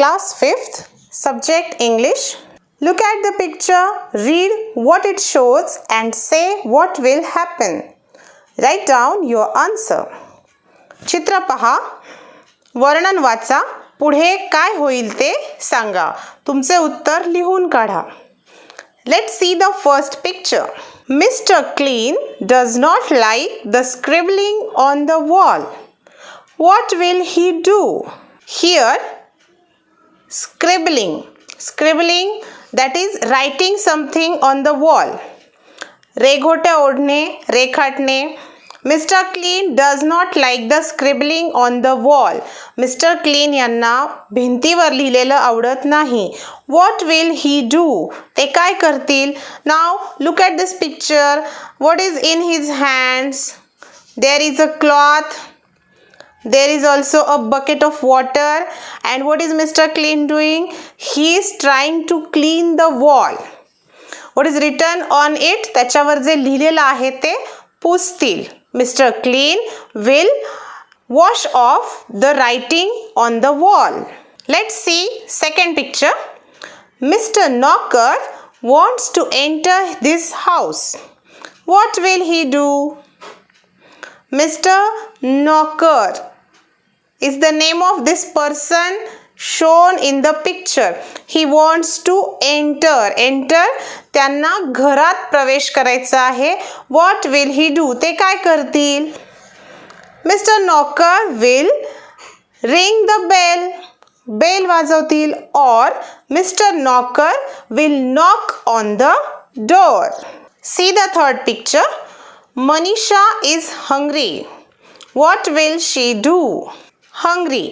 Class 5th, Subject English. Look at the picture, read what it shows and say what will happen. Write down your answer. चित्र पहा, वर्णन वाचा, पुढे काय होईल ते सांगा. तुमचे उत्तर लिहून काढा. Let's see the first picture. Mr. Clean does not like the scribbling on the wall. What will he do? Here, scribbling, that is writing something on the wall. रेघोट्या ओढणे, रेखाटणे. Mr. Clean does not like the scribbling on the wall. Mr. Clean यांना भिंतीवर लिहिलेलं आवडत नाही. What will he do? ते काय करतील? Now look at this picture. What is in his hands? There is a cloth. There is also a bucket of water. And what is Mr. Clean doing? He is trying to clean the wall. What is written on it? त्याच्यावर जे लिहिलेलं आहे ते पुसतील. Mr. Clean will wash off the writing on the wall. Let's see second picture. Mr. Knocker wants to enter this house. What will he do? Mr. Knocker is the name of this person shown in the picture. He wants to enter. त्यांना घरात प्रवेश करायचा आहे. What will he do? ते काय करतील? Mr. Knocker will ring the bell. Bell वाजवतील. Or Mr. Knocker will knock on the door. See the third picture. Manisha is hungry. What will she do? Hungry.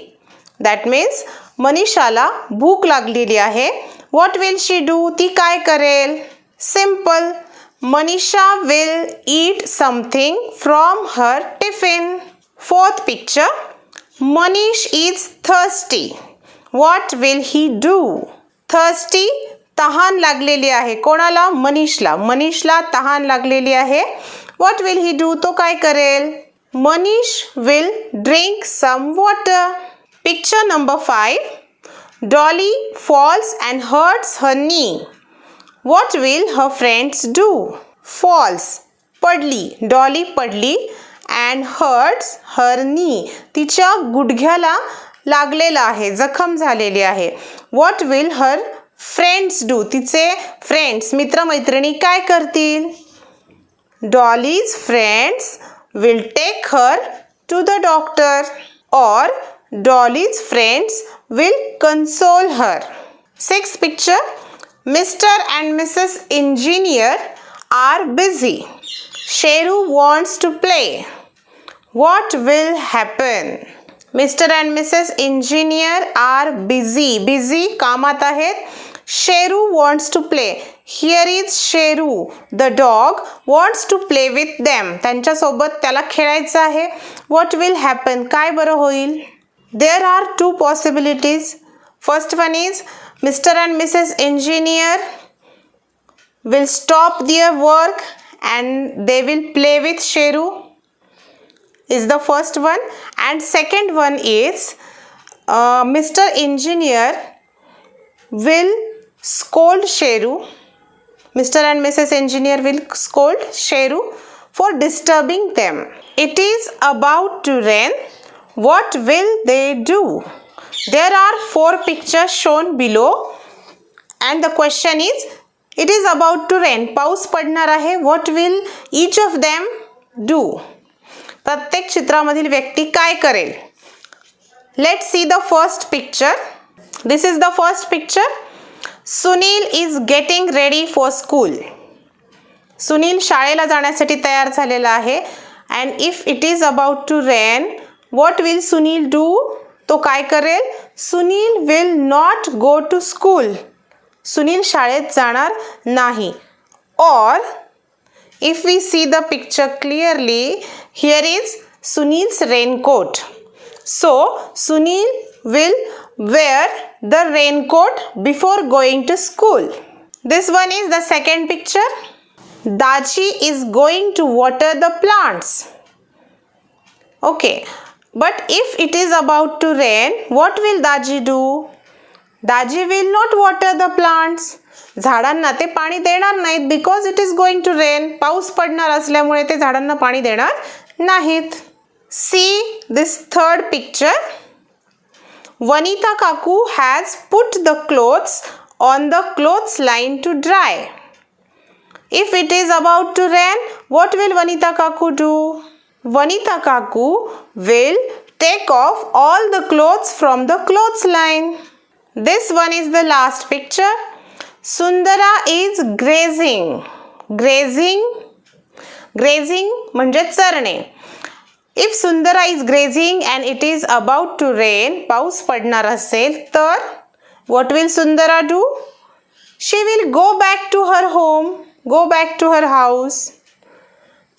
That means मनीषाला भूक लागलेली आहे. What will she do? ती काय करेल? Simple. Manisha will eat something from her tiffin. Fourth picture. Manish is thirsty. What will he do? Thirsty. तहान लागलेली आहे. कोणाला? मनीषला. मनीषला तहान लागलेली आहे. What will he do? तो काय करेल? Manish will drink some water. Picture number 5. Dolly falls and hurts her knee. What will her friends do? Falls. पडली. Dolly पडली and hurts her knee. तिच्या गुडघ्याला लागलेला आहे. जखम झालेली आहे. What will her friends do? तिचे friends, मित्रमैत्रिणी काय करतील? Dolly's friends will take her to the doctor. Or Dolly's friends will console her. Sixth picture. Mr. and Mrs. Engineer are busy. Sheru wants to play. What will happen? Mr. and Mrs. Engineer are busy. Busy कामात आहेत. Sheru wants to play. Here is Sheru. The dog wants to play with them. त्यांच्यासोबत त्याला खेळायचं आहे. What will happen? काय बरं होईल? There are two possibilities. First one is Mr. and Mrs. Engineer will stop their work and they will play with Sheru. Is the first one. And second one is Mr. Engineer will scold Sheru. Mr. and Mrs. Engineer will scold Sheru for disturbing them. It is about to rain. What will they do? There are 4 pictures shown below and the question is, it is about to rain. पाऊस पडणार आहे. What will each of them do? प्रत्येक चित्रामधील व्यक्ती काय करेल? Let's see the first picture. This is the first picture. Sunil is getting ready for school. Sunil शाळेला जाण्यासाठी तयार झालेला आहे. And if it is about to rain, what will Sunil do? तो काय करेल? Sunil will not go to school. Sunil शाळेत जाणार नाही. Or if we see the picture clearly, here is Sunil's raincoat. So Sunil will wear the raincoat before going to school. This one is the second picture. Daji is going to water the plants. Okay, but if it is about to rain, what will Daji do? Daji will not water the plants. झाडांना ते पाणी देणार नाहीत because it is going to rain. पाऊस पडणार असल्यामुळे ते झाडांना पाणी देणार नाहीत. See this third picture. Vanita kaku has put the clothes on the clothes line to dry. If it is about to rain, what will Vanita Kaku do? Vanita Kaku will take off all the clothes from the clothes line. This one is the last picture. Sundara is grazing. Grazing म्हणजे चरणे. If Sundara is grazing and it is about to rain, पाऊस पडणार असेल तर what will Sundara do? She will go back to her home. Go back to her house.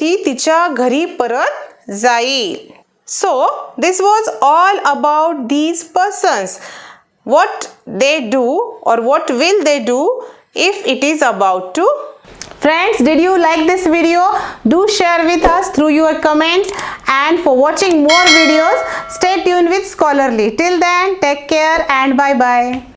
ती तिच्या घरी परत जाईल. So this was all about these persons. What they do or what will they do if it is about to. Friends, did you like this video? Do share with us through your comments, and for watching more videos, stay tuned with Scholarly. Till then, take care and bye bye.